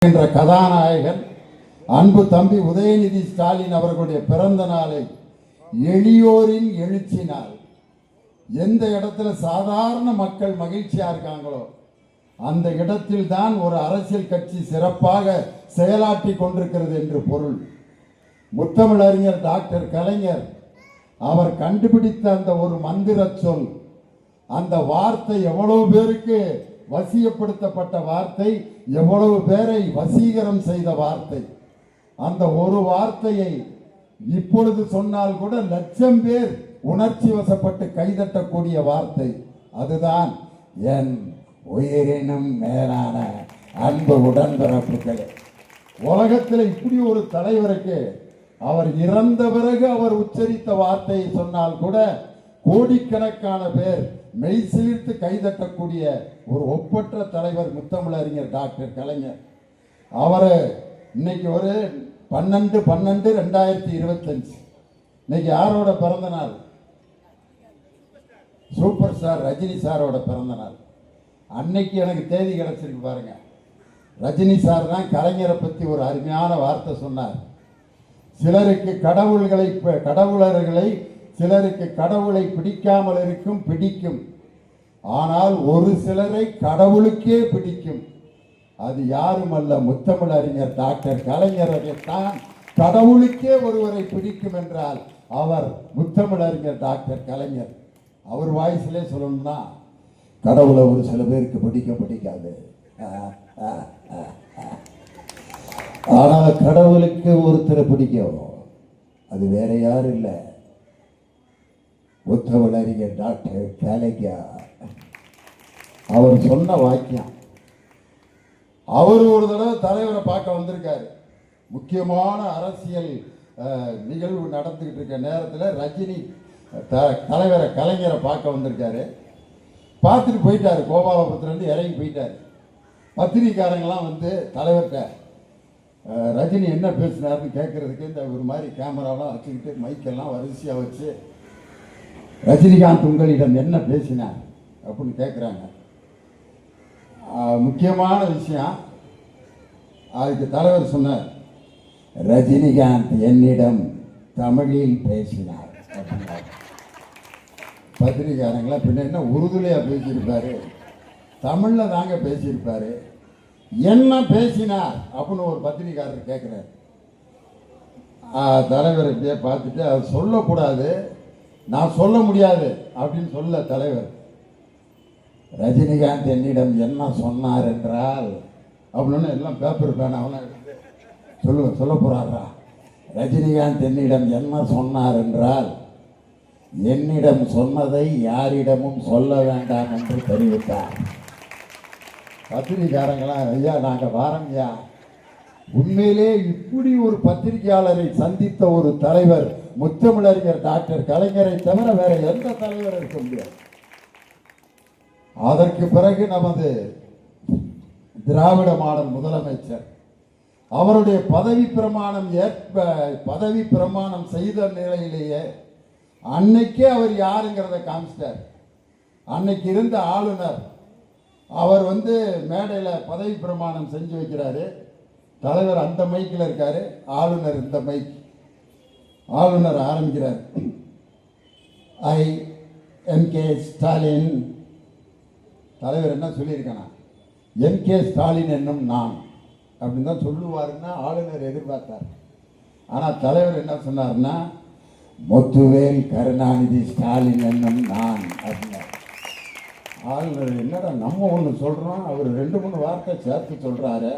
என்ற கதாநாயகன் அன்பு தம்பி உதயநிதி ஸ்டாலின் அவர்களுடைய பிறந்த நாளை எளியோரின் எழுச்சி நாள். எந்த இடத்துல சாதாரண மக்கள் மகிழ்ச்சியா இருக்காங்களோ அந்த இடத்தில் தான் ஒரு அரசியல் கட்சி சிறப்பாக செயலாற்றி கொண்டிருக்கிறது என்று பொருள். முத்தமிழறிஞர் டாக்டர் கலைஞர் அவர் கண்டுபிடித்த அந்த ஒரு மந்திர சொல், அந்த வார்த்தை எவ்வளவு பேருக்கு வசியப்படுத்தப்பட்ட வார்த்தை, எவ்வளவு பேரை வசீகரம் செய்த வார்த்தை. அந்த ஒரு வார்த்தையை இப்பொழுது சொன்னால் கூட லட்சம் பேர் உணர்ச்சி வசப்பட்டு கைதட்டக்கூடிய வார்த்தை. அதுதான் என் உயிரினும் மேலான அன்பு உடன்பிறப்புகளே. உலகத்தில் இப்படி ஒரு தலைவருக்கு அவர் இறந்த பிறகு அவர் உச்சரித்த வார்த்தையை சொன்னால் கூட கோடிக்கணக்கான பேர் மெய் சிலிர்த்து கைதட்டக்கூடிய ஒரு ஒப்பற்ற தலைவர் முத்தமிழறிஞர் டாக்டர் கலைஞர். அவர் இன்னைக்கு ஒரு 12/12/2025 இன்னைக்கு யாரோட பிறந்த நாள்? சூப்பர் ஸ்டார் ரஜினி சாரோட பிறந்த நாள். அன்னைக்கு எனக்கு தேதி கிடைச்சிருக்கு பாருங்க. ரஜினி சார் தான் கலைஞரை பற்றி ஒரு அருமையான வார்த்தை சொன்னார். சிலருக்கு கடவுளர்களை சிலருக்கு கடவுளை பிடிக்காமல் இருக்கும், பிடிக்கும். ஆனால் ஒரு சிலரை கடவுளுக்கே பிடிக்கும். அது யாரும் அல்ல, முத்தமிழறிஞர் டாக்டர் கலைஞரைத்தான். கடவுளுக்கே ஒருவரை பிடிக்கும் என்றால் அவர் முத்தமிழறிஞர் டாக்டர் கலைஞர். அவர் வாய்ஸிலே சொல்லணும்னா, கடவுளை ஒரு சில பேருக்கு பிடிக்காது, ஆனால் கடவுளுக்கு ஒருத்தரை பிடிக்கும். அது வேற யாரும் இல்லை, முத்தமிழறிஞர் டாக்டர் கலைஞர். அவர் சொன்ன வாக்கியம். அவர் ஒரு தடவை தலைவரை பார்க்க வந்திருக்காரு. முக்கியமான அரசியல் நிகழ்வு நடந்துகிட்டு இருக்க நேரத்தில் ரஜினி தலைவரை கலைஞரை பார்க்க வந்திருக்காரு. பார்த்துட்டு போயிட்டாரு. கோபாலபுரத்துலேருந்து இறங்கி போயிட்டாரு. பத்திரிக்காரங்களாம் வந்து தலைவர்கிட்ட ரஜினி என்ன பேசினாருன்னு கேட்கறதுக்கு இந்த ஒரு மாதிரி கேமராலாம் வச்சுக்கிட்டு மைக்கெல்லாம் வரிசையாக வச்சு, ரஜினிகாந்த் உங்களிடம் என்ன பேசினார் அப்படின்னு கேட்குறாங்க. முக்கியமான விஷயம். அதுக்கு தலைவர் சொன்னார், ரஜினிகாந்த் என்னிடம் தமிழில் பேசினார் அப்படின்னார். பத்திரிகாரங்களா பின்ன என்ன உருதுலையாக பேசியிருப்பாரு? தமிழில் தாங்க பேசியிருப்பாரு. என்ன பேசினார் அப்படின்னு ஒரு பத்திரிகாரர் கேட்குறாரு. தலைவர் இப்படியே பார்த்துட்டு, அவர் சொல்லக்கூடாது, நான் சொல்ல முடியாது அப்படின்னு சொல்ல தலைவர், ரஜினிகாந்த் என்னிடம் என்ன சொன்னார் என்றால் அப்படின்னு எல்லாம் பேப்பர் பேனாவெல்லாம் எடுத்து சொல்ல போறாரா. ரஜினிகாந்த் என்னிடம் என்ன சொன்னார் என்றால், என்னிடம் சொன்னதை யாரிடமும் சொல்ல வேண்டாம் என்று தெரிவித்தார். பத்திரிகாரங்களாம், ஐயா நாங்கள் வாரம்யா. உண்மையிலே இப்படி ஒரு பத்திரிகையாளரை சந்தித்த ஒரு தலைவர் முத்தமிழறிஞர் டாக்டர் கலைஞரை தவிர வேற எந்த தலைவர் இருக்க முடியாது. அதற்கு பிறகு நமது திராவிட மாடல் முதலமைச்சர் அவருடைய பதவி பிரமாணம் செய்த நிலையிலேயே அன்னைக்கே அவர் யாருங்கிறத காமிச்சிட்டார். அன்னைக்கு இருந்த ஆளுநர் அவர் வந்து மேடையில் பதவி பிரமாணம் செஞ்சு வைக்கிறாரு. தலைவர் அந்த மைக்கில் இருக்காரு, ஆளுநர் இந்த மைக். ஆளுநர் ஆரம்பிக்கிறார், ஐ எம்.கே. ஸ்டாலின். தலைவர் என்ன சொல்லியிருக்கானா, எம்.கே. ஸ்டாலின் என்னும் நான் அப்படின்னு தான் சொல்லுவாருன்னா ஆளுநர் எதிர்பார்த்தார். ஆனால் தலைவர் என்ன சொன்னார்னா, முத்துவேல் கருணாநிதி ஸ்டாலின் என்னும் நான் அப்படின்னார். ஆளுநர் என்னடா நம்ம ஒன்று சொல்கிறோம், அவர் 2-3 வார்த்தை சேர்த்து சொல்கிறாரு,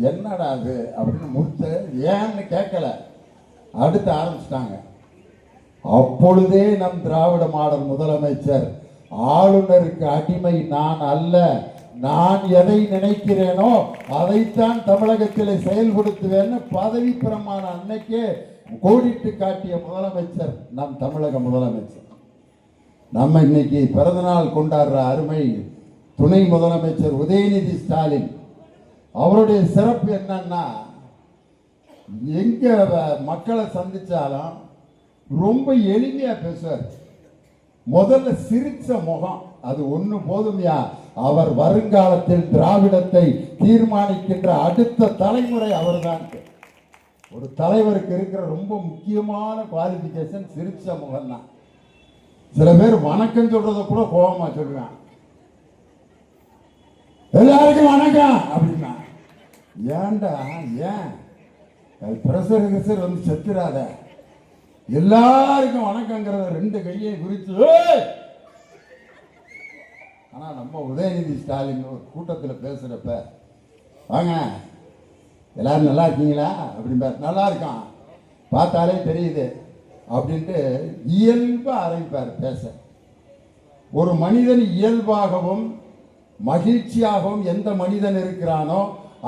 என்னடா அது அப்படின்னு முடித்து ஏன்னு கேட்கல. அடுத்து ஆரம்பிச்சிட்டாங்க. அப்பொழுதே நம் திராவிட மாடல் முதலமைச்சர், ஆளுநருக்கு அடிமை நான் அல்ல, நான் எதை நினைக்கிறேனோ அதைத்தான் தமிழகத்தில் செயல்படுத்துவேன்னு பதவி பிரமாணம் அன்னைக்கே கோடிட்டு காட்டிய முதலமைச்சர் நம் தமிழக முதலமைச்சர். நம்ம இன்னைக்கு பிறந்தநாள் கொண்டாடுற அருமை துணை முதலமைச்சர் உதயநிதி ஸ்டாலின். அவருடைய சிறப்பு என்னன்னா, எங்க மக்களை சந்திச்சாலும் ரொம்ப எளிமையா பேசுவார். முதல்ல சிரிச்ச முகம், அது ஒண்ணு போதுமையா. அவர் வருங்காலத்தில் திராவிடத்தை தீர்மானிக்கின்ற அடுத்த தலைமுறை அவர்தான். ஒரு தலைவருக்கு இருக்கிற ரொம்ப முக்கியமான குவாலிபிகேஷன் சிரிச்ச முகம் தான். சில பேர் வணக்கம் சொல்றத கூட கோபமா சொல்லுவேன். எல்லாருக்கும் வணக்கம் அப்படின்னா ஏன்டா, ஏன் பிரஷர் கிரஷர் வந்து செத்துறாத. எல்லாருக்கும் வணக்கங்கிறத ரெண்டு கையை குறித்து. ஆனா நம்ம உதயநிதி ஸ்டாலின் ஒரு கூட்டத்தில் பேசுறப்ப, வாங்க எல்லாரும் நல்லா இருக்கீங்களா அப்படின்பார். நல்லா இருக்கான், பார்த்தாலே தெரியுது அப்படின்ட்டு இயல்பா ஆரம்பிப்பார் பேச. ஒரு மனிதன் இயல்பாகவும் மகிழ்ச்சியாகவும் எந்த மனிதன் இருக்கிறானோ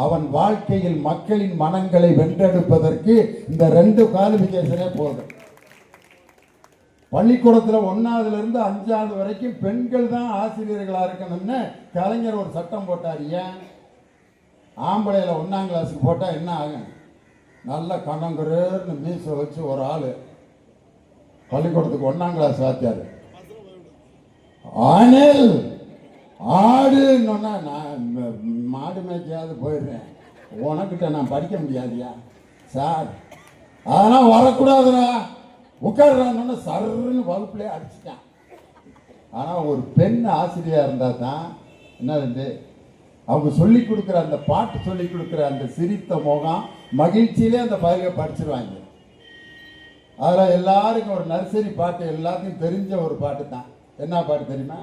அவன் வாழ்க்கையில் மக்களின் மனங்களை வென்றெடுப்பதற்கு இந்த ரெண்டு குவாலிபிகேஷனே போதும். பள்ளிக்கூடத்தில் 1ஆவதுல இருந்து 5ஆவது வரைக்கும் பெண்கள் தான் ஆசிரியர்களா இருக்கணும்னு கலைஞர் ஒரு சட்டம் போட்டார். ஏன்? ஆம்பளையில 1ஆம் கிளாஸுக்கு போட்டா என்ன ஆகும்? நல்ல கணங்குறன்னு மீச வச்சு ஒரு ஆளு பள்ளிக்கூடத்துக்கு 1ஆம் கிளாஸ் வாத்தியாரு அனில் ஆடுன்னா நான் மாடு மேய்க்காவது போயிடுறேன், உனக்கிட்ட நான் படிக்க முடியாதியா சார், அதெல்லாம் வரக்கூடாதுடா உட்காடுறான்னு சருன்னு வகுப்புலேயே அடிச்சிட்டான். ஆனால் ஒரு பெண் ஆசிரியராக இருந்தால் தான் என்னது, அவங்க சொல்லி கொடுக்குற அந்த பாட்டு சொல்லி கொடுக்குற அந்த சிரித்த முகம் மகிழ்ச்சியிலே அந்த பயிரை படிச்சிருவாங்க. அதில் எல்லாருக்கும் ஒரு நர்சரி பாட்டு எல்லாத்தையும் தெரிஞ்ச ஒரு பாட்டு தான். என்ன பாட்டு தெரியுமா?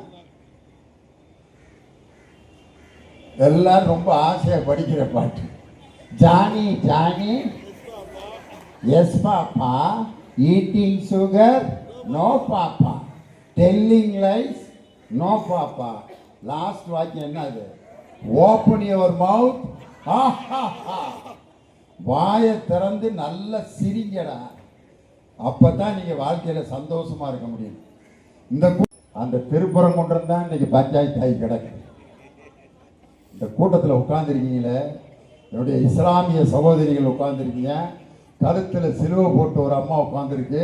எல்லாரும் ரொம்ப ஆசையாக படிக்கிற பாட்டு. Johnny Johnny yes papa, eating sugar no papa, telling lies no papa. Last வாக்கியம் என்னது? ஓப்பன் யுவர் மவுத், வாயை திறந்து நல்ல சிரிங்கடா, அப்பதான் நீங்க வாழ்க்கையில சந்தோஷமா இருக்க முடியும். இந்த அந்த திருப்பரங்குன்றம் தான் இன்னைக்கு பஞ்சாயத்து ஆகி கிடக்கு. இந்த கூட்டத்தில் உட்கார்ந்துருக்கீங்களே, என்னுடைய இஸ்லாமிய சகோதரிகள் உட்கார்ந்துருக்கீங்க, கழுத்தில் சிலுவை போட்டு ஒரு அம்மா உட்காந்துருக்கு,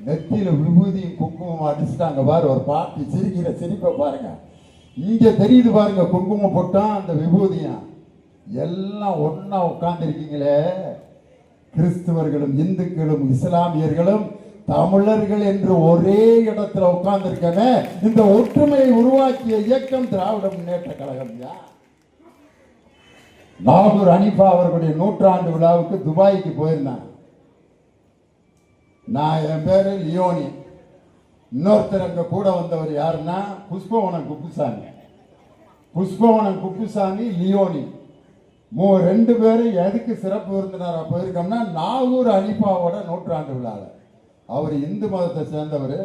நெத்தியில விபூதியும் குங்குமம் அடிச்சுட்டாங்க பாரு, ஒரு பாட்டி சிரிக்கிற சிரிப்பை பாருங்க. இங்க தெரியுது பாருங்க குங்குமம் போட்டான் அந்த விபூதியும், எல்லாம் ஒன்னா உட்கார்ந்துருக்கீங்களே. கிறிஸ்தவர்களும் இந்துக்களும் இஸ்லாமியர்களும் தமிழர்கள் என்று ஒரே இடத்துல உட்கார்ந்துருக்கவே இந்த ஒற்றுமையை உருவாக்கிய இயக்கம் திராவிட முன்னேற்ற கழகம். நாகூர் அனிஃபா அவர்களுடைய 100ஆண்டு விழாவுக்கு துபாய்க்கு போயிருந்தாங்க. நான், என் பேரு லியோனி, இன்னொருத்தர் அங்க கூட வந்தவர் யாருன்னா புஷ்பவனம் குப்புசாமி. புஷ்பவனம் குப்புசாமி, லியோனி, 2 பேரும் எதுக்கு சிறப்பு விருந்தினராக போயிருக்கோம்னா நாகூர் அனிஃபாவோட 100ஆண்டு விழாவில். அவர் இந்து மதத்தை சேர்ந்தவர்,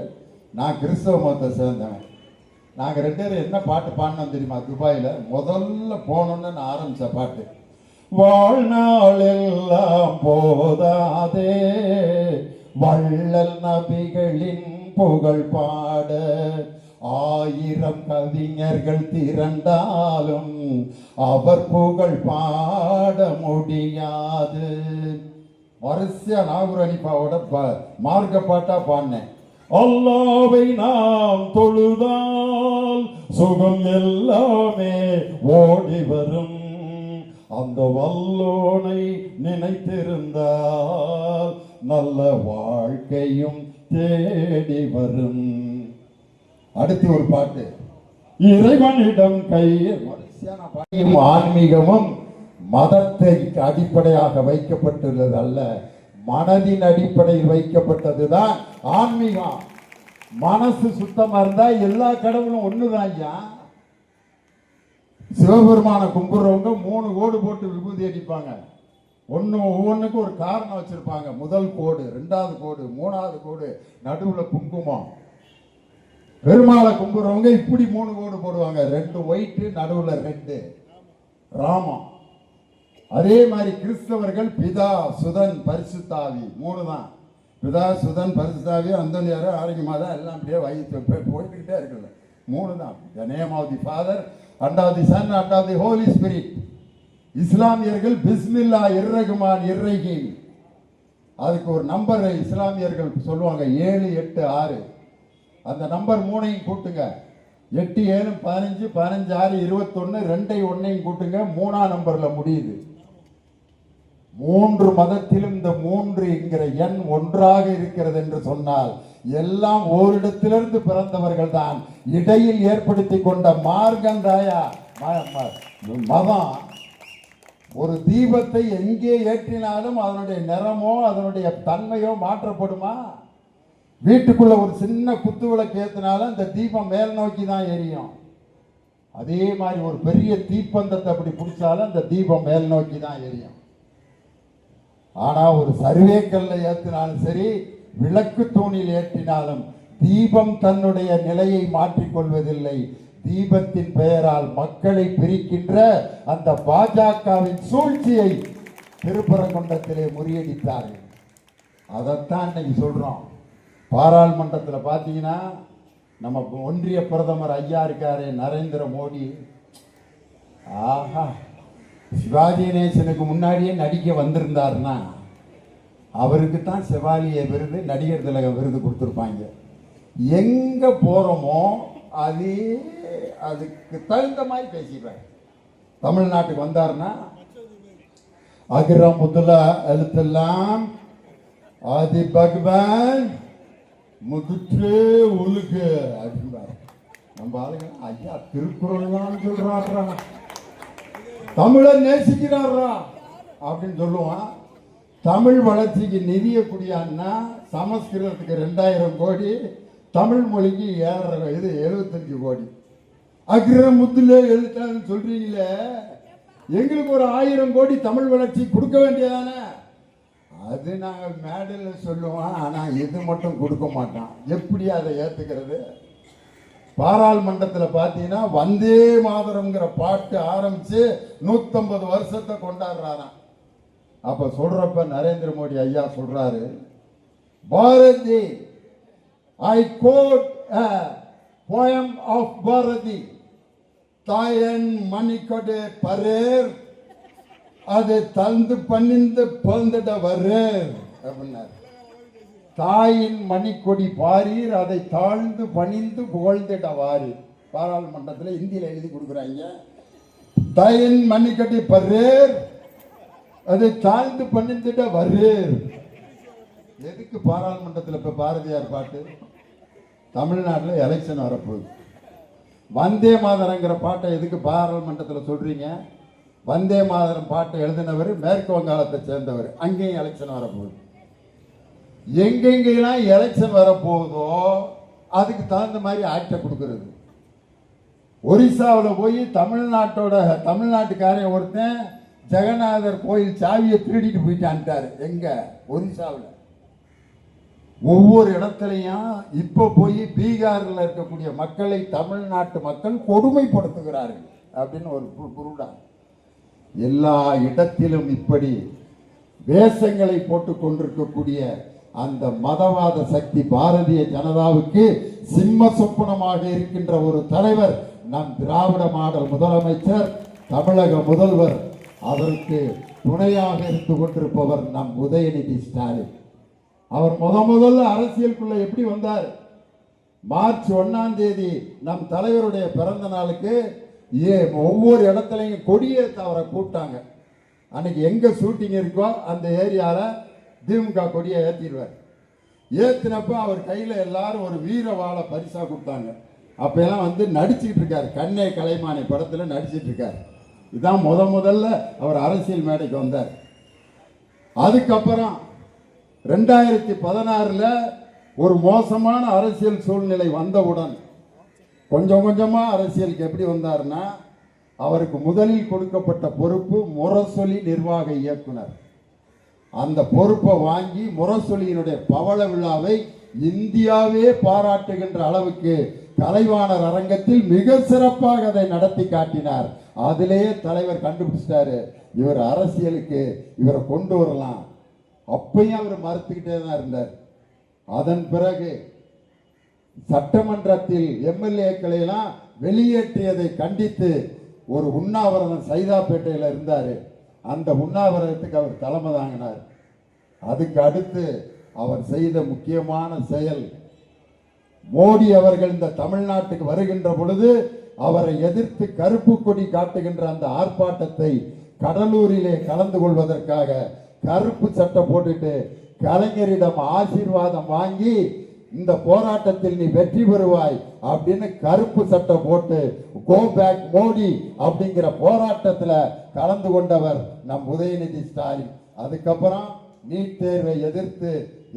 நான் கிறிஸ்தவ மதத்தை சேர்ந்தவன். நாங்கள் 2 பேரும் என்ன பாட்டு பாடினோம் தெரியுமா? துபாயில் முதல்ல போனோன்னு நான் ஆரம்பித்த பாட்டு, வாழ்நாள் எல்லாம் போதாதே வள்ளல் நபிகளின் புகழ் பாட, 1000 கவிஞர்கள் திரண்டாலும் அவர் புகழ் பாட முடியாது. வரிசையா நாகூர் அனிஃபாவோட மார்க்க பாட்டா பாடினேன். அல்லாவை நாம் தொழுதால் சுகம் எல்லாமே ஓடி வரும், அந்த வல்லோனை நினைத்திருந்தால் நல்ல வாழ்க்கையும் தேடி வரும். அடுத்து ஒரு பாட்டு, இறைவனிடம் கையில். ஆன்மீகமும் மதத்தை அடிப்படையாக வைக்கப்பட்டுள்ளது அல்ல, மனதின் அடிப்படையில் வைக்கப்பட்டதுதான் ஆன்மீகம். மனசு சுத்தமா இருந்தா எல்லா கடவுளும் ஒண்ணுதான் ஐயா. சிவபெருமான கும்பிடுறவங்க 3 கோடு போட்டு விபூதி அடிப்பாங்க. ஒவ்வொன்றுக்கும் ஒரு காரணம் வச்சிருப்பாங்க. முதல் கோடு, 2வது கோடு, 3வது கோடு, நடுவுல குங்குமம். பெருமாளை கும்பிடுறவங்க இப்படி 3 கோடு போடுவாங்க, 2 ஒயிட்டு, நடுவுல 2 ராமம். அதே மாதிரி கிறிஸ்தவர்கள் பிதா சுதன் பரிசுத்தாவி 3 தான். பிதா சுதன் பரிசுத்தாவி அந்தோனியார் ஆரோக்கியமாக தான் எல்லாம் அப்படியே போயிட்டுக்கிட்டே இருக்குல்ல, 3 தான். The name of the father and of the son and of the holy spirit. இஸ்லாமியர்கள் பிஸ்மில்லா இர்ரஹ்மான் இர்ரஹீம், அதுக்கு ஒரு நம்பர் இஸ்லாமியர்கள் சொல்லுவாங்க 786. அந்த நம்பர் 3ஐயும் கூட்டுங்க, 8 7 15 15 6 21 2 1 கூட்டுங்க 3ஆம் நம்பர்ல முடியுது. 3 மதத்திலும் இந்த 3 என்கிற எண் ஒன்றாக இருக்கிறது என்று சொன்னால் எல்லாம் ஓரிடத்திலிருந்து பிறந்தவர்கள் தான். இடையில் ஏற்படுத்தி கொண்ட மார்க்கண்டாயா மதம் ஒரு தீபத்தை எங்கே ஏற்றினாலும் அதனுடைய நிறமோ அதனுடைய தன்மையோ மாற்றப்படுமா? வீட்டுக்குள்ள ஒரு சின்ன குத்து விளக்கு ஏற்றினாலும் அந்த தீபம் மேல் நோக்கி தான் எரியும். அதே மாதிரி ஒரு பெரிய தீப்பந்தத்தை அப்படி பிடிச்சாலும் அந்த தீபம் மேல் நோக்கி தான் எரியும். ஆனா ஒரு சர்வேக்கல்ல ஏற்றினாலும் சரி, விளக்கு தூணில் ஏற்றினாலும் தீபம் தன்னுடைய நிலையை மாற்றிக்கொள்வதில்லை. தீபத்தின் பெயரால் மக்களை பிரிக்கின்ற அந்த பாஜகவின் சூழ்ச்சியை திருப்பரங்குன்றத்திலே முறியடித்தார்கள். அதைத்தான் இன்னைக்கு சொல்றோம். பாராளுமன்றத்தில் பார்த்தீங்கன்னா நம்ம ஒன்றிய பிரதமர் ஐயா இருக்காரு நரேந்திர மோடி. ஆஹா, சிவாஜி கணேசனுக்கு முன்னாடியே நடிக்க வந்திருந்தாருன்னா அவருக்கு தான் செவாலிய விருது, நடிகர் திலக விருது கொடுத்துருப்பாங்க. எங்க போறோமோ அதுக்கு தகுந்த மாதிரி பேசிடுறாங்க. தமிழ்நாட்டுக்கு வந்தாருன்னா அகிர முதல எழுத்தெல்லாம் ஆதி பகவான் முதுற்று உழுகு அப்படின்பாரு. நம்ம ஆளுங்க ஐயா திருக்குறள் தான் சொல்றாரா, தமிழை நேசிக்கிறாரா அப்படின்னு சொல்லுவான். தமிழ் வளர்ச்சிக்கு நிதியை கூடியான்னா சமஸ்கிருதத்துக்கு 2000 கோடி, தமிழ் மொழிக்கு 75 கோடி. அகிர முத்துல எழுத்தான்னு சொல்றீங்களே, எங்களுக்கு ஒரு 1000 கோடி தமிழ் வளர்ச்சி கொடுக்க வேண்டியதானே? அது நாங்கள் மேடையில் சொல்லுவோம், ஆனால் இது மட்டும் கொடுக்க மாட்டோம். எப்படி அதை ஏற்றுக்கிறது? பாராளுமன்றத்தில் பார்த்தீங்கன்னா வந்தே மாதரம்ங்கிற பாட்டு ஆரம்பித்து 150 வருஷத்தை கொண்டாடுறாராம். அப்போ சொல்கிறப்ப நரேந்திர மோடி ஐயா சொல்கிறாரு, Bharathi I quote poem of Bharathi தாயன் மணிக்கொடை பரேர் அது தந்து பணிந்து பிறந்திட வரேர் அப்படின்னார். தாயின் மணிக்கொடி பாரீர் அதை தாழ்ந்து பணிந்து புகழ்ந்திட வாரீர். பாராளுமன்றத்தில் இந்தியில் எழுதி கொடுக்குறாங்க. தாயின் மணிக்கொடி பரேர் அதை தாழ்ந்து பணிந்திட வரேர். எதுக்கு பாராளுமன்றத்தில் இப்ப பாரதியார் பாட்டு? தமிழ்நாட்டில் எலெக்ஷன் வரப்போகுது. வந்தே மாதரங்கிற பாட்டை எதுக்கு பாராளுமன்றத்தில் சொல்றீங்க? வந்தே மாதரம் பாட்டை எழுதினவர் மேற்கு வங்காளத்தை சேர்ந்தவர். அங்கேயும் எலெக்ஷன் வரப்போகுது. எங்கெங்கெல்லாம் எலெக்ஷன் வரப்போகுதோ அதுக்கு தகுந்த மாதிரி ஆக்டை கொடுக்கறது. ஒரிசாவில் போய் தமிழ்நாட்டுக்காரன் ஒருத்தன் ஜெகநாதர் கோயில் சாவியை திருடிட்டு போயிட்டான்ட்டாரு. எங்க? ஒரிசாவில். ஒவ்வொரு இடத்துலையும் இப்போ போய் பீகாரில் இருக்கக்கூடிய மக்களை தமிழ்நாட்டு மக்கள் கொடுமைப்படுத்துகிறார்கள் அப்படின்னு ஒரு குருடா. எல்லா இடத்திலும் இப்படி வேஷங்களை போட்டுக் கொண்டிருக்கக்கூடிய அந்த மதவாத சக்தி பாரதிய ஜனதாவுக்கு சிம்ம சொப்பனமாக இருக்கின்ற ஒரு தலைவர் நம் திராவிட மாடல் முதலமைச்சர், தமிழக முதல்வர். அதற்கு துணையாக இருந்து கொண்டிருப்பவர் நம் உதயநிதி ஸ்டாலின். அவர் முதல்ல அரசியலுக்குள்ள எப்படி வந்தார்? மார்ச் 1ஆம் தேதி நம் தலைவருடைய பிறந்த நாளுக்கு ஒவ்வொரு இடத்துலையும் கொடியேற்ற அவரை கூப்பிட்டாங்க. அன்னைக்கு எங்க ஷூட்டிங் இருக்கோ அந்த ஏரியால திமுக கொடியை ஏற்றிடுவார். ஏற்றினப்ப அவர் கையில் எல்லாரும் ஒரு வீர வாழை பரிசா கொடுத்தாங்க. அப்பெல்லாம் வந்து நடிச்சுக்கிட்டு இருக்காரு, கண்ணே கலைமானி படத்தில் நடிச்சிட்டு இருக்காரு. இதான் முதல்ல அவர் அரசியல் மேடைக்கு வந்தார். அதுக்கப்புறம் 2016 ஒரு மோசமான அரசியல் சூழ்நிலை வந்தவுடன் கொஞ்சம் கொஞ்சமா அரசியலுக்கு எப்படி வந்தார்னா, அவருக்கு முதலில் கொடுக்கப்பட்ட பொறுப்பு முரசொலி நிர்வாக இயக்குனர். அந்த பொறுப்பை வாங்கி முரசொலியினுடைய பவள விழாவை இந்தியாவே பாராட்டுகின்ற அளவுக்கு கலைவாணர் அரங்கத்தில் மிக சிறப்பாக அதை நடத்தி காட்டினார். அதிலேயே தலைவர் கண்டுபிடிச்சிட்டாரு, இவர் அரசியலுக்கு இவரை கொண்டு வரலாம். அப்பையும் அவர் மறுத்துக்கிட்டே தான் இருந்தார். அதன் பிறகு சட்டமன்றத்தில் எம்எல்ஏக்களை எல்லாம் வெளியேற்றியதை கண்டித்து ஒரு உண்ணாவிரதம் சைதாப்பேட்டையில் இருந்தார். அந்த உண்ணாவிரதத்துக்கு அவர் தலைமை தாங்கினார். அதுக்கு அடுத்து அவர் செய்த முக்கியமான செயல் மோடி அவர்கள் இந்த தமிழ்நாட்டுக்கு வருகின்ற பொழுது அவரை எதிர்த்து கருப்பு கொடி காட்டுகின்ற அந்த ஆர்ப்பாட்டத்தை கடலூரிலே கலந்து கொள்வதற்காக கருப்பு சட்டை போட்டுட்டு கலைஞரிடம் ஆசீர்வாதம் வாங்கி இந்த போராட்டத்தில் நீ வெற்றி பெறுவாய் அப்படின்னு கருப்பு சட்டை போட்டு கோ பேக் மோடி அப்படிங்கிற போராட்டத்தில் கலந்து கொண்டவர் நம் உதயநிதி ஸ்டாலின். அதுக்கப்புறம் நீட் தேர்வை எதிர்த்து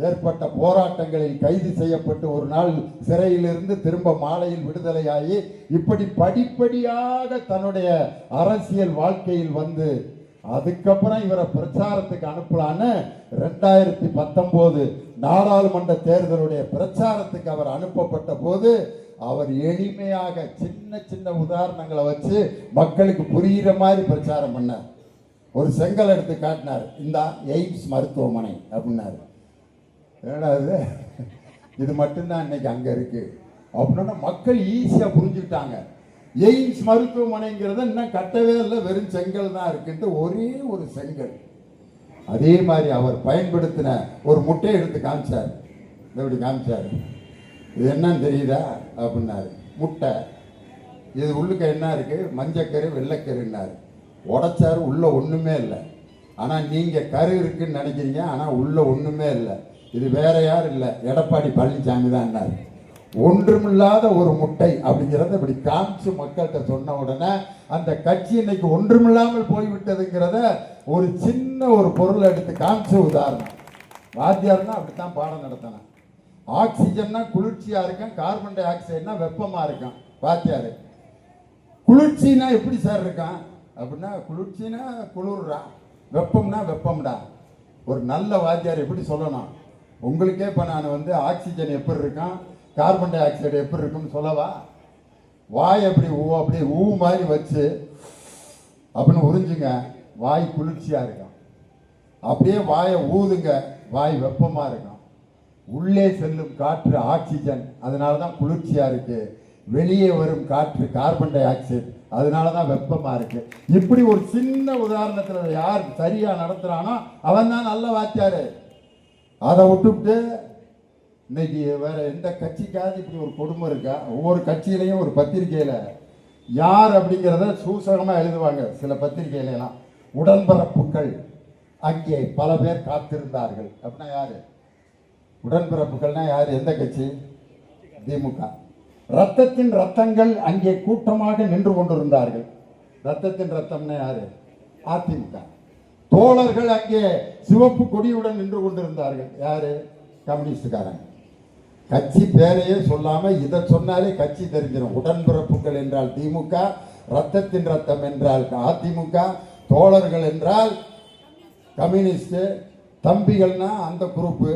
ஏற்பட்ட போராட்டங்களில் கைது செய்யப்பட்டு ஒரு நாள் சிறையிலிருந்து திரும்ப மாலையில் விடுதலையாகி இப்படி படிப்படியாக தன்னுடைய அரசியல் வாழ்க்கையில் வந்து அதுக்கப்புறம் இவரை பிரச்சாரத்துக்கு அனுப்பலான்னு 2019 நாடாளுமன்ற தேர்தலுடைய பிரச்சாரத்துக்கு அவர் அனுப்பப்பட்ட போது அவர் எளிமையாக சின்ன சின்ன உதாரணங்களை வச்சு மக்களுக்கு புரிகிற மாதிரி பிரச்சாரம் பண்ணார். ஒரு செங்கல் எடுத்து காட்டினார், இந்த எய்ம்ஸ் மருத்துவமனை அப்படின்னாரு. ஏன்னா இது மட்டும்தான் இன்னைக்கு அங்க இருக்கு அப்படின்னா மக்கள் ஈஸியா புரிஞ்சுக்கிட்டாங்க. எய்ம்ஸ் மருத்துவமனைங்கிறத இன்னும் கட்டவே இல்லை, வெறும் செங்கல் தான் இருக்குன்ட்டு ஒரே ஒரு செங்கல். அதே மாதிரி அவர் பயன்படுத்தின ஒரு முட்டையை எடுத்து காமிச்சார். எப்படி காமிச்சார்? இது என்னன்னு தெரியுதா அப்படின்னாரு. முட்டை இது உள்ளுக்க என்ன இருக்கு? மஞ்சக்கரு வெள்ளைக்கருன்னாரு. உடைச்சாரு, உள்ள ஒண்ணுமே இல்லை. ஆனா நீங்க கரு இருக்குன்னு நினைக்கிறீங்க, ஆனா உள்ள ஒண்ணுமே இல்லை. இது வேற யாரும் இல்லை, எடப்பாடி பழனிசாமி தான். ஒன்றுமில்லாத ஒரு முட்டை அப்படிங்கிறத இப்படி காமிச்சு மக்கள்கிட்ட சொன்ன உடனே அந்த கட்சி இன்னைக்கு ஒன்றுமில்லாமல் போய்விட்டதுங்கிறத ஒரு சின்ன ஒரு பொருளை எடுத்து காமிச்ச உதாரணம். வாத்தியார்னா அப்படித்தான் பாடம் நடத்தினான். ஆக்சிஜன்னா குளிர்ச்சியா இருக்கும், கார்பன் டை ஆக்சைடுனா வெப்பமா இருக்கும். வாத்தியாரு குளிர்ச்சினா எப்படி சார் இருக்கான் அப்படின்னா, குளிர்ச்சினா குளிர்றா, வெப்பம்னா வெப்பம்டா. ஒரு நல்ல வாத்தியார் எப்படி சொல்லணும்? உங்களுக்கே இப்போ நான் ஆக்சிஜன் எப்படி இருக்கான், கார்பன் டை ஆக்சைடு எப்படி இருக்குன்னு சொல்லவா? வாய் அப்படி ஊ மாதிரி வச்சு அப்படின்னு உறிஞ்சுங்க, வாய் குளிர்ச்சியா இருக்கும். அப்படியே வாயை ஊதுங்க, வாய் வெப்பமா இருக்கும். உள்ளே செல்லும் காற்று ஆக்சிஜன், அதனால தான் குளிர்ச்சியா இருக்கு. வெளியே வரும் காற்று கார்பன் டை ஆக்சைடு, அதனால தான் வெப்பமா இருக்கு. இப்படி ஒரு சின்ன உதாரணத்தில் யார் சரியா நடத்துறானோ அவன் தான் நல்ல வாத்தியாரு. அதை விட்டுவிட்டு இன்னைக்கு வேற எந்த கட்சிக்காவது இப்படி ஒரு கொடுமை இருக்கா? ஒவ்வொரு கட்சியிலையும் ஒரு பத்திரிகையில யார் அப்படிங்கிறத சூசகமா எழுதுவாங்க. சில பத்திரிகையிலாம் உடன்பிறப்புகள் அங்கே பல பேர் காத்திருந்தார்கள் அப்படின்னா யாரு? உடன்பிறப்புகள்னா யாரு? எந்த கட்சி? திமுக. ரத்தத்தின் ரத்தங்கள் அங்கே கூட்டமாக நின்று கொண்டிருந்தார்கள். ரத்தத்தின் ரத்தம்னா யாரு? அதிமுக. தோழர்கள் அங்கே சிவப்பு கொடியுடன் நின்று கொண்டிருந்தார்கள். யாரு? கம்யூனிஸ்டுக்காரங்க. கட்சி பேரையே சொல்லாம இதை சொன்னாலே கட்சி தெரிஞ்சிடும். உடன்பிறப்புகள் என்றால் திமுக, ரத்தத்தின் ரத்தம் என்றால் அதிமுக, தோழர்கள் என்றால் கம்யூனிஸ்ட், தம்பிகள்னா அந்த குரூப்பு,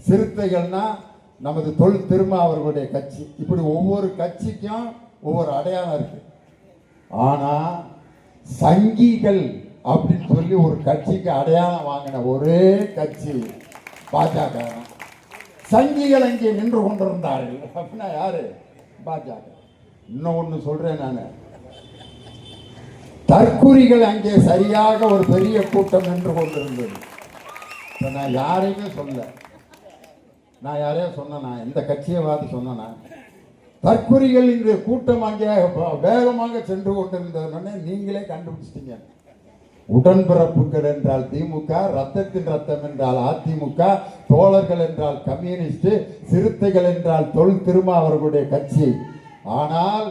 சிறுத்தைகள்னா நமது தொல் திருமா அவர்களுடைய கட்சி. இப்படி ஒவ்வொரு கட்சிக்கும் ஒவ்வொரு அடையாளம் இருக்கு. ஆனா சங்கிகள் அப்படின்னு சொல்லி ஒரு கட்சிக்கு அடையாளம் வாங்கின ஒரே கட்சி பாஜக. சங்கிகள் அங்கே நின்று கொண்டிருந்தார்கள் அப்படின்னா யாரு? பாஜக. இன்னும் ஒண்ணு சொல்றேன் நான், தற்குறிகள் அங்கே சரியாக ஒரு பெரிய கூட்டம் நின்று கொண்டிருந்தது. நான் யாரையுமே சொல்ல, நான் யாரையா சொன்னா எந்த கட்சியவாது சொன்னா, தற்குறிகள் இந்த கூட்டம் அங்கே வேகமாக சென்று கொண்டிருந்ததுன்னு நீங்களே கண்டுபிடிச்சிட்டீங்க. உடன்பிறப்புகள் என்றால் திமுக, ரத்தத்தின் ரத்தம் என்றால் அதிமுக, தோழர்கள் என்றால் கம்யூனிஸ்ட், சிறுத்தைகள் என்றால் தொல் திருமா அவர்களுடைய கட்சி. ஆனால்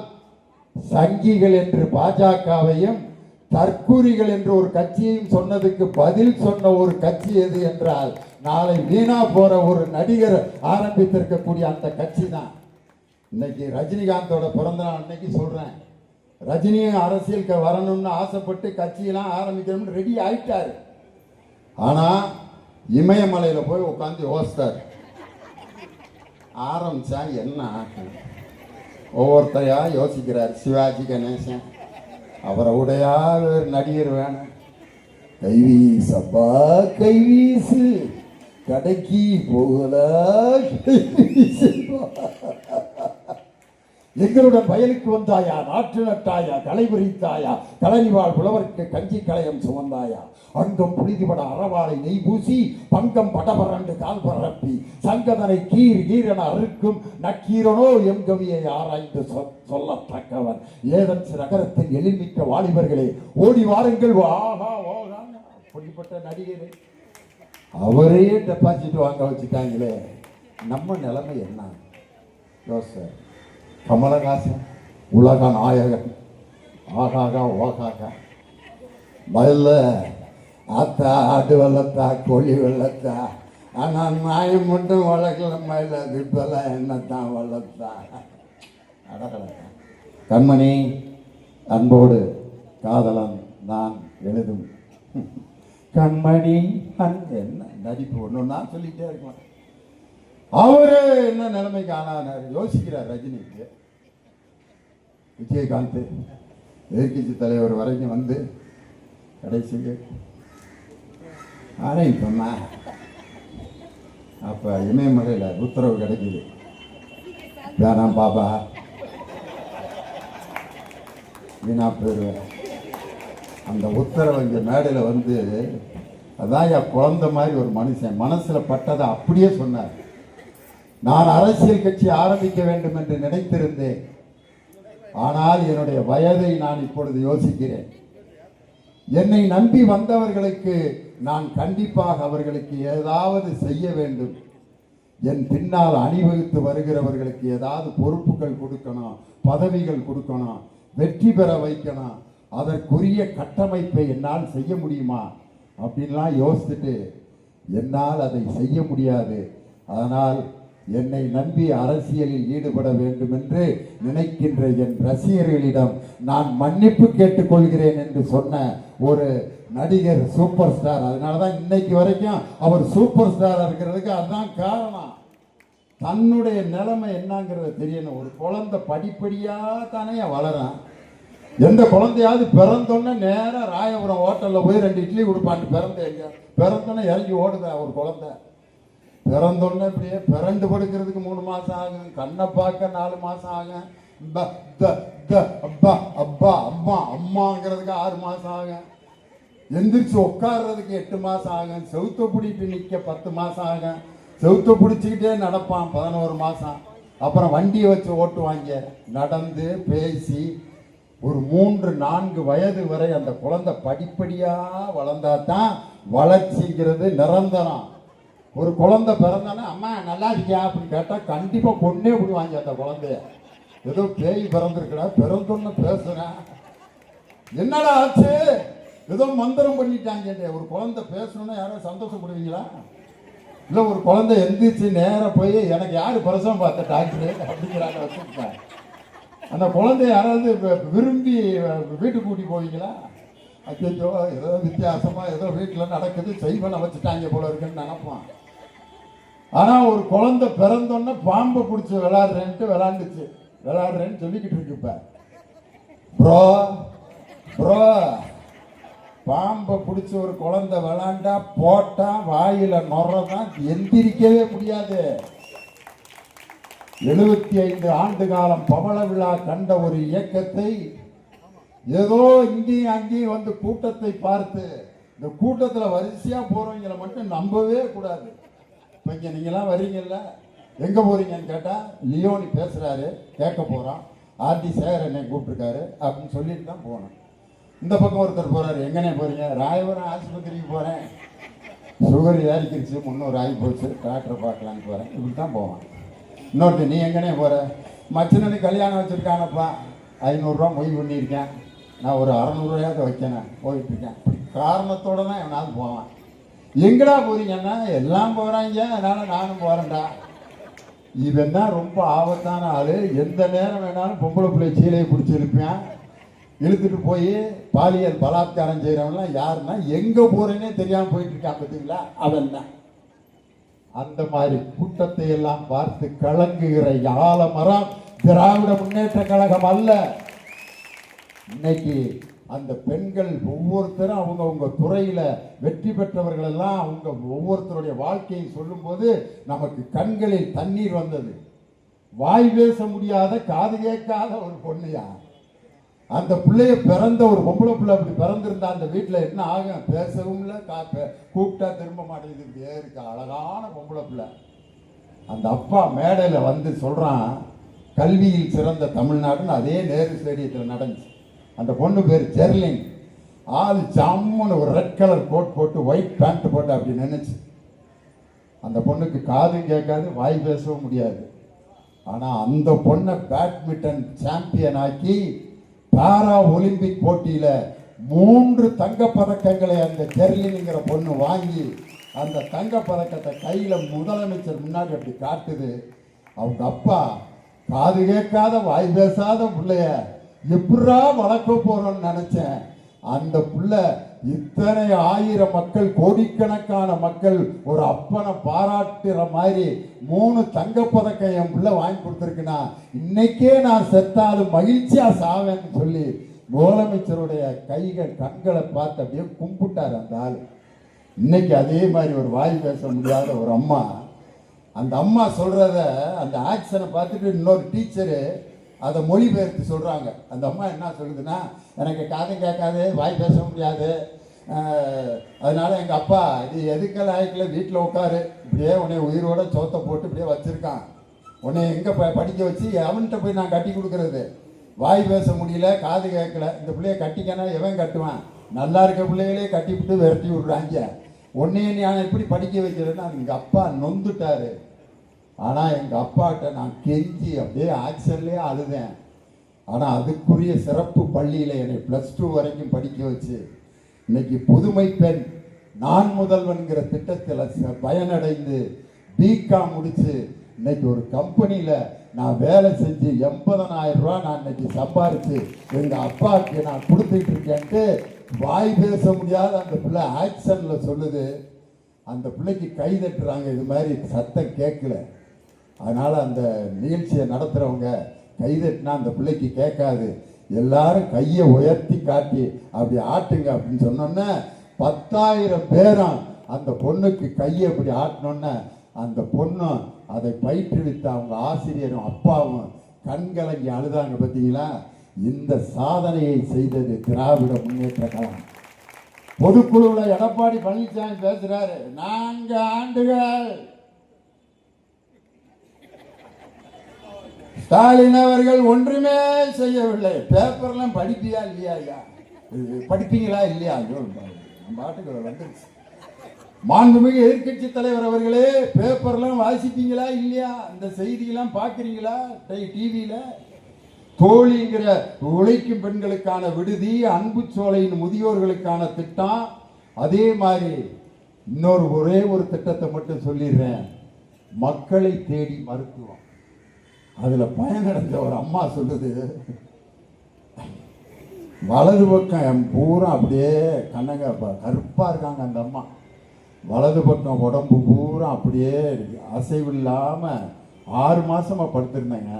சங்கிகள் என்று பாஜகவையும் தற்கூரிகள் என்று ஒரு கட்சியையும் சொன்னதுக்கு பதில் சொன்ன ஒரு கட்சி எது என்றால் நாளை வீணா போற ஒரு நடிகர் ஆரம்பித்திருக்கக்கூடிய அந்த கட்சி தான். இன்னைக்கு ரஜினிகாந்தோட பிறந்த நாள் அன்னைக்கு சொல்றேன், ரஜினியும் அரசியலுக்கு வரணும்னு ஆசைப்பட்டு கட்சியெல்லாம் ஆரம்பிக்கணும்னு ரெடி ஆயிட்டாரு. ஆனா இமயமலையில போய் உட்காந்து யோசித்தார், ஆரம்பிச்சா என்ன ஆகும்? ஒவ்வொருத்தரையா யோசிக்கிறார். சிவாஜி கணேசன், அவரை உடையா நடிகர் வேணும், கைவீசப்பா கைவீசு, கடைக்கு போகல எங்களுடன் வயலுக்கு வந்தாயா, நாற்று நட்டாயா, களை பறித்தாயா, களனிவாழ் புலவருக்கு கஞ்சி களையம் சுமந்தாயா, அங்கம் புனிதிபட அறவாளை நெய் பூசி பங்கம் படபரண்டு கால் பரப்பி சங்கதனை கீர் என அறுக்கும் நக்கீரனோ எம் கவியை ஆராய்ந்து சொல்லத்தக்கவன். ஏதன்ஸ் நகரத்தின் எழில்மிக்க வாலிபர்களே ஓடி வாருங்கள். ஆஹா ஓகான் அப்படிப்பட்ட நடிகரே அவரே டெபாசிட் வாங்க வச்சுட்டாங்களே, நம்ம நிலைமை என்ன? யோசனை. கமலஹாசன் உலக நாயகன், ஆகாகா ஓகாகா, முதல்ல ஆத்தா ஆடு வெள்ளத்தா கோழி வெள்ளத்தா, ஆனால் நாயம் மட்டும் வளர்க்கல மயில இப்பெல்லாம் என்னத்தான் வளர்த்தா அடக்கலத்தா. கண்மணி அன்போடு காதலன் நான் எழுதும் கண்மணி என்ன நடிப்பு ஒன்று சொல்லிட்டே இருக்கலாம். அவரு என்ன நிலைமைக்கு ஆனார் யோசிக்கிறார். ரஜினிக்கு விஜயகாந்த் எதிர்கட்சி தலைவர் வரைக்கும் வந்து கடைசிக்கு ஆனால் இப்போம்மா அப்போ இமயமலையில் உத்தரவு கிடைக்குது, வேணாம் பாபா வீணா போயிடுவேன். அந்த உத்தரவு இங்கே மேடையில் வந்து அதான் என் குழந்தை மாதிரி ஒரு மனுஷன் மனசில் பட்டதை அப்படியே சொன்னார். நான் அரசியல் கட்சி ஆரம்பிக்க வேண்டும் என்று நினைத்திருந்தேன், ஆனால் என்னுடைய வயதை நான் இப்பொழுது யோசிக்கிறேன். என்னை நம்பி வந்தவர்களுக்கு நான் கண்டிப்பாக அவர்களுக்கு ஏதாவது செய்ய வேண்டும். என் பின்னால் அணிவகுத்து வருகிறவர்களுக்கு ஏதாவது பொறுப்புகள் கொடுக்கணும், பதவிகள் கொடுக்கணும், வெற்றி பெற வைக்கணும். அதற்குரிய கட்டமைப்பை என்னால் செய்ய முடியுமா அப்படின்லாம் யோசிச்சுட்டு என்னால் அதை செய்ய முடியாது. அதனால் என்னை நம்பி அரசியலில் ஈடுபட வேண்டும் என்று நினைக்கின்ற என் ரசிகர்களிடம் நான் மன்னிப்பு கேட்டுக்கொள்கிறேன் என்று சொன்ன ஒரு நடிகர், சூப்பர் ஸ்டார். அதனால தான் இன்னைக்கு வரைக்கும் அவர் சூப்பர் ஸ்டார் இருக்கிறதுக்கு அதுதான் காரணம். தன்னுடைய நிலைமை என்னங்கிறத தெரியணும். ஒரு குழந்தை படிப்படியாக தானே வளரான். எந்த குழந்தையாவது பிறந்தோன்னே நேராக ராயபுரம் ஹோட்டலில் போய் 2 இட்லி கொடுப்பான்னு பிறந்தோன்னே இறங்கி ஓடுதா ஒரு குழந்தை? பிறந்தோன்னே இப்படியே பிறண்டு படுக்கிறதுக்கு 3 மாதம் ஆகும், கண்ணை பார்க்க 4 மாதம் ஆகும், அப்பா அப்பா அம்மா அம்மாங்கிறதுக்கு 6 மாதம் ஆகும், எந்திரிச்சு உட்கார்றதுக்கு 8 மாதம் ஆகும், செவுத்த பிடிட்டு நிற்க 10 மாதம் ஆகும், செவுத்த பிடிச்சிக்கிட்டே நடப்பான் 11 மாதம். அப்புறம் வண்டியை வச்சு ஓட்டுவாங்க. நடந்து பேசி ஒரு 3-4 வயது வரை அந்த குழந்தை படிப்படியாக வளர்ந்தா தான் வளர்ச்சிங்கிறது நிரந்தரம். ஒரு குழந்தை பிறந்தானே அம்மா நல்லா இருக்கியா அப்படின்னு கேட்டால் கண்டிப்பாக கொன்னே விடுவாங்க அந்த குழந்தைய. ஏதோ பேய் பிறந்திருக்கா, பிறந்தோன்னு பேசுகிறேன், என்னடா ஆச்சு, ஏதோ மந்திரம் பண்ணிட்டாங்க. ஒரு குழந்தை பேசணுன்னா யாரும் சந்தோஷப்படுவீங்களா? இல்லை ஒரு குழந்தை எந்திரிச்சு நேராக போய் எனக்கு யார் பிரசவம் பார்த்த டாக்டரு அப்படிங்கிறாங்க வச்சுருக்கேன். அந்த குழந்தைய யாராவது விரும்பி வீட்டுக்கு கூட்டி போவீங்களா? அச்சோ ஏதோ வித்தியாசமாக ஏதோ வீட்டில் நடக்குது, செய்வனை வச்சுட்டாங்க போல இருக்குன்னு நினைப்பான். ஆனால் ஒரு குழந்தை பிறந்தோன்னே பாம்பை பிடிச்சி விளாடுறேன்னு சொல்லிக்கிட்டு இருக்கு. இப்போ ப்ரோ பாம்பை பிடிச்சி ஒரு குழந்தை விளாண்டா போட்டா வாயில நொறதான், எந்திரிக்கவே முடியாது. 75 ஆண்டு காலம் பவள விழா கண்ட ஒரு இயக்கத்தை ஏதோ இங்கேயும் அங்கேயும் வந்து கூட்டத்தை பார்த்து இந்த கூட்டத்தில் வரிசையா போறவங்களை மட்டும் நம்பவே கூடாது. இப்போ இங்கே நீங்களாம் வர்றீங்கல்ல, எங்கே போறீங்கன்னு கேட்டால் லியோனி பேசுகிறாரு, கேட்க போகிறான், ஆர்டி சேகர் என்னை கூப்பிட்டுருக்காரு அப்படின்னு சொல்லிட்டு தான் போனோம். இந்த பக்கம் ஒருத்தர் போகிறாரு, எங்கன்னே போகிறீங்க? ராயபுரம் ஆஸ்பத்திரிக்கு போகிறேன், சுகர் ஏறிக்கிருச்சு, 300 ஆகி போச்சு, டாக்டரை பார்க்கலான்னு போகிறேன், இப்படி தான் போவான். இன்னொருத்தர் நீ எங்கன்னே போகிற? மச்சனு கல்யாணம் வச்சுருக்கானப்பா, 500 ரூபா மொய் பண்ணியிருக்கேன், நான் ஒரு 600 ரூபாயாவது வைக்கணும், போயிட்டுருக்கேன். காரணத்தோடு தான் எவனாவது போவான். எங்கடா போறீங்கன்னா எல்லாம் போகிறாங்க, அதனால் நானும் போகிறேன்டா. இவன் தான் ரொம்ப ஆபத்தான ஆள். எந்த நேரம் வேணாலும் பொம்பளை பிள்ளை சீலையை பிடிச்சி இருப்பேன், இழுத்துட்டு போய் பாலியல் பலாத்காரம் செய்கிறவன்லாம் யாருன்னா எங்கே போகிறேன்னே தெரியாமல் போயிட்டு இருக்கான். பார்த்தீங்களா? அவன் தான். அந்த மாதிரி கூட்டத்தை எல்லாம் பார்த்து கலங்குகிற ஆலமரம் திராவிட முன்னேற்ற கழகம் அல்ல. இன்னைக்கு அந்த பெண்கள் ஒவ்வொருத்தரும் அவங்கவுங்க துறையில வெற்றி பெற்றவர்கள் எல்லாம் அவங்க ஒவ்வொருத்தருடைய வாழ்க்கையை சொல்லும்போது நமக்கு கண்களில் தண்ணீர் வந்தது. வாய் பேச முடியாத, காது கேட்காத ஒரு பொண்ணையா அந்த பிள்ளைய பிறந்த ஒரு பொம்பளை பிள்ளை அப்படி பிறந்திருந்தா அந்த வீட்டில் என்ன ஆகும்? பேசவும் இல்லை, கூப்பிட்டா திரும்ப மாட்டேங்குது, இப்படியே இருக்கு. அழகான பொம்பளை பிள்ளை. அந்த அப்பா மேடையில் வந்து சொல்கிறான், கல்வியில் சிறந்த தமிழ்நாடுன்னு. அதே நேரு ஸ்டேடியத்தில் நடந்துச்சு. அந்த பொண்ணு பேர் ஜெர்லின். ஆள் ஜம்முன்னு ஒரு ரெட் கலர் கோட் போட்டு ஒயிட் பேண்ட் போட்டு அப்படி நினைச்சு. அந்த பொண்ணுக்கு காதும் கேட்காது, வாய் பேசவும் முடியாது. ஆனால் அந்த பொண்ணை பேட்மிண்டன் சாம்பியன் ஆக்கி பாரா ஒலிம்பிக் போட்டியில் 3 தங்கப்பதக்கங்களை அந்த ஜெர்லின்ங்கிற பொண்ணு வாங்கி அந்த தங்கப்பதக்கத்தை கையில் முதலமைச்சர் முன்னாடி அப்படி காட்டுது. அவங்க அப்பா காது கேட்காத வாய் பேசாத பிள்ளைய எப்படா வளர்க்க போறோம்னு நினைச்சேன். அந்த புள்ள இத்தனை ஆயிரம் மக்கள், கோடிக்கணக்கான மக்கள் ஒரு அப்பனை பாராட்டுற மாதிரி 3 தங்கப்பதக்கம் என் பிள்ளை வாங்கி கொடுத்துருக்குன்னா இன்னைக்கே நான் செத்தாலும் மகிழ்ச்சியா சாவேன்னு சொல்லி முதலமைச்சருடைய கைகள் கண்களை பார்த்து அப்படியே கும்பிட்டார் அந்த ஆள். இன்னைக்கு அதே மாதிரி ஒரு வாய் பேச முடியாத ஒரு அம்மா, அந்த அம்மா சொல்றத அந்த ஆக்ஷனை பார்த்துட்டு இன்னொரு டீச்சரு அதை மொழிபெயர்த்து சொல்றாங்க. அந்த அம்மா என்ன சொல்லுதுன்னா, எனக்கு காதும் கேட்காது, வாய் பேச முடியாது, அதனால எங்கள் அப்பா இது எதுக்கெல்லாம் ஆயிக்கல, வீட்டில் உட்காரு, இப்படியே உன்னை உயிரோட சோத்தை போட்டு இப்படியே வச்சிருக்கான், உன்னை எங்கே படிக்க வச்சு அவன்கிட்ட போய் நான் கட்டி கொடுக்கறது, வாய் பேச முடியல, காது கேட்கல, இந்த பிள்ளைய கட்டிக்கனா எவன் கட்டுவான், நல்லா இருக்க பிள்ளைகளே கட்டிவிட்டு விரட்டி விடுறாங்க, உன்னைய நான் எப்படி படிக்க வைக்கிறேன்னா எங்கள் அப்பா நொந்துட்டாரு. ஆனால் எங்கள் அப்பாட்ட நான் கெஞ்சி அப்படியே ஆக்ஷன்லேயே அழுதேன். ஆனால் அதுக்குரிய சிறப்பு பள்ளியில் என்னை +2 வரைக்கும் படிக்க வச்சு இன்னைக்கு புதுமை பெண் நான் முதல்வன்கிற திட்டத்தில் பயனடைந்து பிகாம் முடிச்சு இன்னைக்கு ஒரு கம்பெனியில் நான் வேலை செஞ்சு 80,000 ரூபா நான் இன்னைக்கு சம்பாரிச்சு எங்கள் அப்பாவுக்கு நான் கொடுத்துட்டு இருக்கேன்ட்டு வாய் பேச முடியாத அந்த பிள்ளை ஆக்ஷனில் சொல்லுது. அந்த பிள்ளைக்கு கை தட்டுறாங்க. இது மாதிரி சத்தம் கேட்கல. அதனால் அந்த நிகழ்ச்சியை நடத்துகிறவங்க கைதட்டினா அந்த பிள்ளைக்கு கேட்காது, எல்லாரும் கையை உயர்த்தி காட்டி அப்படி ஆட்டுங்க அப்படின்னு சொன்னோன்னே 10,000 பேரும் அந்த பொண்ணுக்கு கையை அப்படி ஆட்டினோன்னே அந்த பொண்ணும் அதை பயிற்றுவித்த அவங்க ஆசிரியரும் அப்பாவும் கண்கலங்கி அழுதாங்க. பார்த்தீங்களா? இந்த சாதனையை செய்தது திராவிட முன்னேற்ற கழகம். பொதுக்குழுவில் எடப்பாடி பழனிசாமி பேசுறாரு, 4 ஆண்டுகள் ஸ்டாலின் அவர்கள் ஒன்றுமே செய்யவில்லை. பேப்பர்லாம் படிப்பியா இல்லையா? ஐயா படிப்பீங்களா இல்லையா? பாட்டுக்கு வந்துருச்சு. மாண்புமிகு எதிர்கட்சி தலைவர் அவர்களே, பேப்பர்லாம் வாசிப்பீங்களா இல்லையா? இந்த செய்தியெல்லாம் பார்க்குறீங்களா டிவியில? தோழிங்கிற உழைக்கும் பெண்களுக்கான விடுதி, அன்பு சோலையின் முதியோர்களுக்கான திட்டம், அதே மாதிரி இன்னொரு ஒரே ஒரு திட்டத்தை மட்டும் சொல்லிடுறேன், மக்களை தேடி மருத்துவம். அதுல பயனடைஞ்ச ஒரு அம்மா சொல்லுது, வலது பக்கம் பூரா அப்படியே கண்ணங்க கருப்பா இருக்காங்க அந்த அம்மா, வலது பக்கம் உடம்பு பூரா அப்படியே அசைவில்லாம 6 மாசமா படுத்திருந்தாங்க.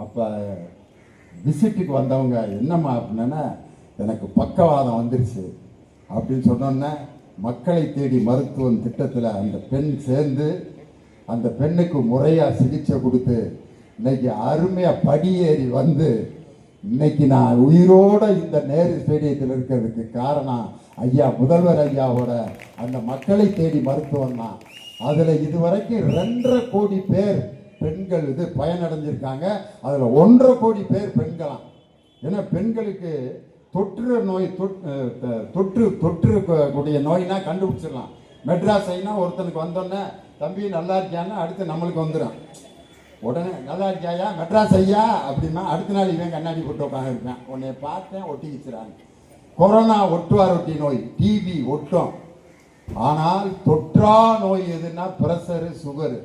அப்ப விசிட்டுக்கு வந்தவங்க என்னம்மா அப்படின்னா, எனக்கு பக்கவாதம் வந்துருச்சு அப்படின்னு சொன்னோன்னே மக்களை தேடி மருத்துவம் திட்டத்தில் அந்த பெண் சேர்ந்து அந்த பெண்ணுக்கு முறையாக சிகிச்சை கொடுத்து இன்னைக்கு அருமையாக படியேறி வந்து இன்னைக்கு நான் உயிரோட இந்த நேரு ஸ்டேடியத்தில் இருக்கிறதுக்கு காரணம் ஐயா முதல்வர் ஐயாவோட அந்த மக்களை தேடி மருத்துவம் தான். அதில் இதுவரைக்கும் 2.5 கோடி பேர் பெண்கள் இது பயனடைஞ்சிருக்காங்க. அதில் 1.5 கோடி பேர் பெண்களாம். ஏன்னா பெண்களுக்கு தொற்று நோய் தொற்றுக்கூடிய நோய்னா கண்டுபிடிச்சிடலாம். மெட்ராஸ் ஐனா ஒருத்தனுக்கு வந்தோன்னே தம்பி நல்லா இருக்கியான்னு அடுத்து நம்மளுக்கு வந்துடும். உடனே நல்லா இருக்கியாயா மெட்ராஸ் ஐயா அப்படின்னா அடுத்த நாள் இவன் கண்ணாடி போட்டு உட்காந்துருப்பேன், உன்னை பார்த்தேன் ஒட்டிக்கிச்சுறாங்க. கொரோனா ஒட்டுவார் ஒட்டி நோய், டிபி ஒட்டும். ஆனால் தொற்றா நோய் எதுன்னா பிரஷரு, சுகரு.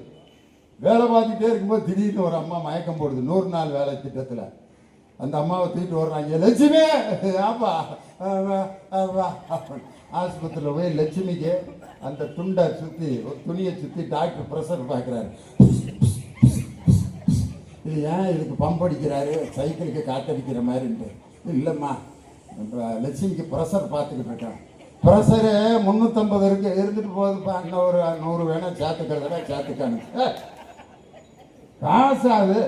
வேலை பார்த்துட்டே இருக்கும்போது திடீர்னு ஒரு அம்மா மயக்கம் போடுது 100 நாள் வேலை திட்டத்தில். அந்த அம்மாவை தூக்கிட்டு வர்றாங்க, லட்சுமி ஆப்பா ஆஸ்பத்திரியில் போய் லட்சுமிக்கு அந்த துண்டை சுற்றி துணியை சுற்றி டாக்டர் ப்ரெஷர் பார்க்குறாரு. இது ஏன் இதுக்கு பம்ப் அடிக்கிறாரு, சைக்கிளுக்கு காத்தடிக்கிற மாதிரின்ட்டு. இல்லைம்மா லட்சுமிக்கு ப்ரெஷர் பார்த்துக்கிட்டு இருக்கேன். ப்ரெஷரு 350 இருக்கு, இருந்துட்டு போகுதுப்பா, இன்னும் ஒரு 100 வேணா சேர்த்துக்கிறதா சேர்த்துக்கானு காசு. அது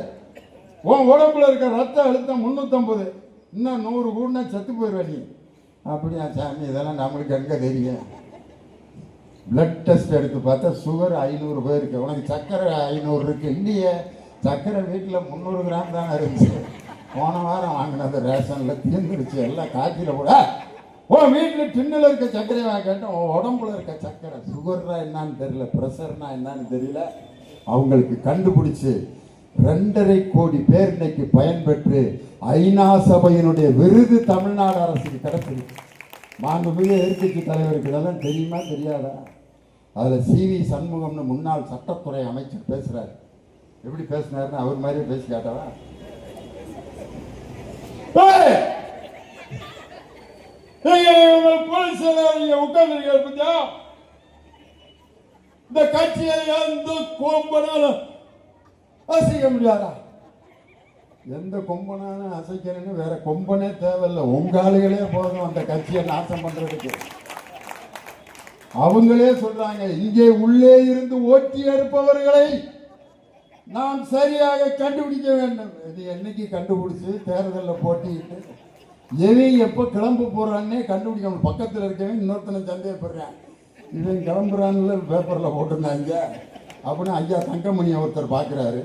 உன் உடம்புல இருக்க ரத்த அழுத்தம் 350, இன்னும் 100 கூடனா செத்து போயிடுவ நீ. அப்படியா சாமி, இதெல்லாம் நம்மளுக்கு எங்கே தெரியும்? பிளட் டெஸ்ட் எடுத்து பார்த்தா சுகர் 500 போயிருக்கு. உனக்கு சர்க்கரை 500 இருக்கு. இல்லையே, சர்க்கரை வீட்டில் 300 கிராம் தானே இருந்துச்சு. போன வாரம் வாங்கினது ரேஷனில் தீர்ந்துருச்சு. எல்லாம் காய்ச்சியில் போட ஓ வீட்டில் டின்னில் இருக்க சர்க்கரையாக கேட்டோம். உடம்புல இருக்க சர்க்கரை சுகர்னா என்னன்னு தெரியல, ப்ரெஷர்னா என்னன்னு தெரியல. அவங்களுக்கு கண்டுபிடிச்சு 2.5 கோடி பேர் இன்னைக்கு பயன்பெற்று ஐநா சபையினுடைய விருது தமிழ்நாடு அரசுக்கு கிடைச்சிருக்கு. மாண்புமிகு எதிர்க்கட்சி தலைவருக்கு இதெல்லாம் தெரியுமா தெரியாதா? அதில் CV சண்முகம்னு முன்னாள் சட்டத்துறை அமைச்சர் பேசுகிறார். எப்படி பேசினாருன்னு அவர் மாதிரியே பேசி காட்டவா? உட்கார்ந்து இந்த கட்சியை எந்த கொம்பனாலும் அசைக்க முடியாதா? எந்த கொம்பனாலும் அசைக்கணும்னு வேற கொம்பனே தேவையில்லை. உங்க ஆளுகளே போதும் அந்த கட்சியை நாசம் பண்றதுக்கு. அவங்களே சொல்றாங்க, இங்கே உள்ளே இருந்து ஓட்டி எடுப்பவர்களை நாம் சரியாக கண்டுபிடிக்க வேண்டும். இது என்னைக்கு கண்டுபிடிச்சு தேர்தலில் போட்டிட்டு எவன் எப்போ கிளம்ப போறான்னே கண்டுபிடிக்கணும். பக்கத்தில் இருக்கவன் இன்னொருத்தனை சந்தேகப்படுறான், இவன் கிளம்புறான்னு பேப்பரில் போட்டிருந்தாங்க அப்படின்னு. ஐயா தங்கமணியை ஒருத்தர் பார்க்குறாரு,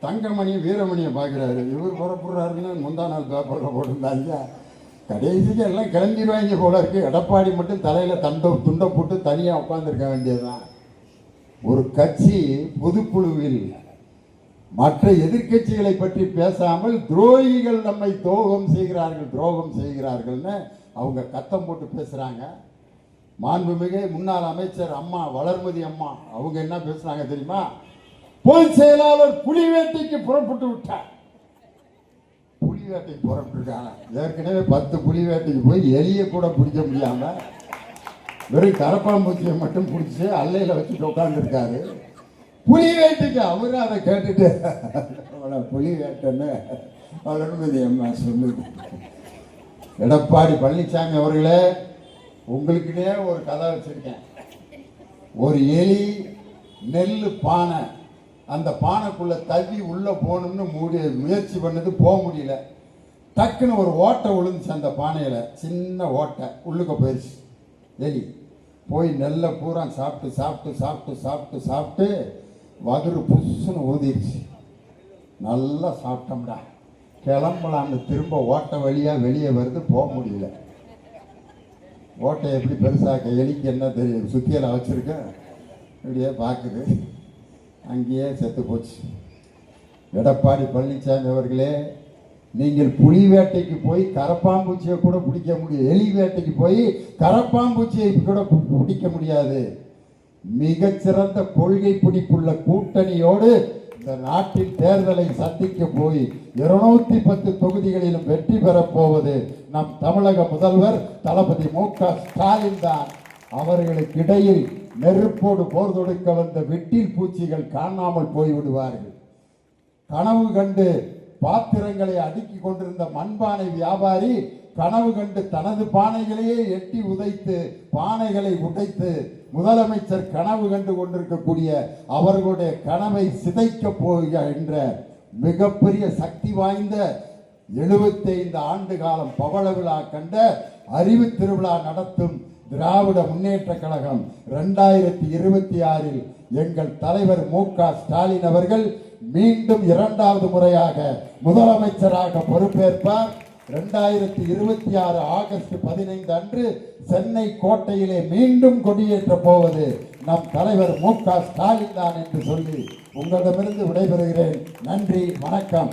தங்கமணி வீரமணியை பார்க்குறாரு. இவர் புறப்படுறாருன்னு முந்தா நாள் பேப்பரில் போட்டிருந்தாங்க. கடைசிக்கு எல்லாம் கிளம்பிடுவாங்க போல இருக்கு. எடப்பாடி மட்டும் தலையில் துண்டை போட்டு தனியாக உட்காந்துருக்க வேண்டியதுதான். ஒரு கட்சி பொதுக்குழுவில் மற்ற எதிர்க்கட்சிகளை பற்றி பேசாமல் துரோகிகள் நம்மை துரோகம் செய்கிறார்கள்னு அவங்க கத்தம் போட்டு பேசுறாங்க. மாண்புமிகு முன்னாள் அமைச்சர் அம்மா வளர்மதி அம்மா அவங்க என்ன பேசுறாங்க தெரியுமா? பொதுச் செயலாளர் புலி வேட்டைக்கு புறப்பட்டு விட்டார். புலி வேட்டைக்கு புறப்பட்டுருக்காங்க. ஏற்கனவே 10 புலி வேட்டைக்கு போய் எலியை கூட பிடிக்க முடியாம வெறும் கரப்பாம்பூச்சியை மட்டும் பிடிச்சி அல்லையில வச்சுட்டு உட்காந்துருக்காரு. புலி வேட்டைக்கு அவரு அதை கேட்டுட்டு புலி வேட்டைன்னு வளர்மதி அம்மா சொல்லுது. எடப்பாடி பழனிசாமி அவர்களே, உங்களுக்குனே ஒரு கதை வச்சிருக்கேன். ஒரு எலி நெல் பானை, அந்த பானைக்குள்ள தள்ளி உள்ள போகணும்னு முயற்சி பண்ணது, போக முடியல. டக்குன்னு ஒரு ஓட்டை விழுந்துச்சு அந்த பானையில, சின்ன ஓட்டை உள்ளுக்க போயிடுச்சு. எலி போய் நெல்லை பூரா சாப்பிட்டு சாப்பிட்டு சாப்பிட்டு சாப்பிட்டு சாப்பிட்டு வகுறு புஷ்ஷுன்னு ஊதிடுச்சு. நல்லா சாப்பிட்டோம்டா, கிளம்பலான்னு திரும்ப ஓட்டை வழியாக வெளியே வருது, போக முடியல. ஓட்டை எப்படி பெருசாக்க, எலிக்கு என்ன தெரியும், சுத்தியலை வச்சுருக்க இப்படியே பார்க்குது, அங்கேயே செத்து போச்சு. எடப்பாடி பழனிசாமி அவர்களே, நீங்கள் புலி வேட்டைக்கு போய் கரப்பாம்பூச்சியை கூட பிடிக்க முடியும், எலி வேட்டைக்கு போய் கரப்பாம்பூச்சியை கூட பிடிக்க முடியாது. மிகச்சிறந்த கொள்கை பிடிப்புள்ள கூட்டணியோடு இந்த நாட்டில் தேர்தலை சந்திக்க போய் 210 தொகுதிகளிலும் வெற்றி பெறப் போவது நம் தமிழக முதல்வர் தளபதி மு.க.ஸ்டாலின் தான். அவர்களுக்கு இடையில் நெருப்போடு போர் தொடுக்க வந்த வெட்டில் பூச்சிகள் காணாமல் போய்விடுவார்கள். கனவு கண்டு பாத்திரங்களை அடுக்கி கொண்டிருந்த மண்பானை வியாபாரி கனவு கண்டு தனது பானைகளையே எட்டி உதைத்து பானைகளை உடைத்து முதலமைச்சர் கனவு கண்டு கொண்டிருக்கக்கூடிய அவர்களுடைய கனவை சிதைக்க போகின்ற மிகப்பெரிய சக்தி வாய்ந்த 75 ஆண்டு காலம் பவள விழா கண்ட அறிவு திருவிழா நடத்தும் திராவிட முன்னேற்ற கழகம் 2026 எங்கள் தலைவர் மு.க.ஸ்டாலின் அவர்கள் மீண்டும் 2வது முறையாக முதலமைச்சராக பொறுப்பேற்பார். 2026 ஆகஸ்ட் 15 அன்று சென்னை கோட்டையிலே மீண்டும் கொடியேற்ற போவது நம் தலைவர் மு.க.ஸ்டாலின் தான் என்று சொல்லி உங்களிடமிருந்து விடைபெறுகிறேன். நன்றி, வணக்கம்.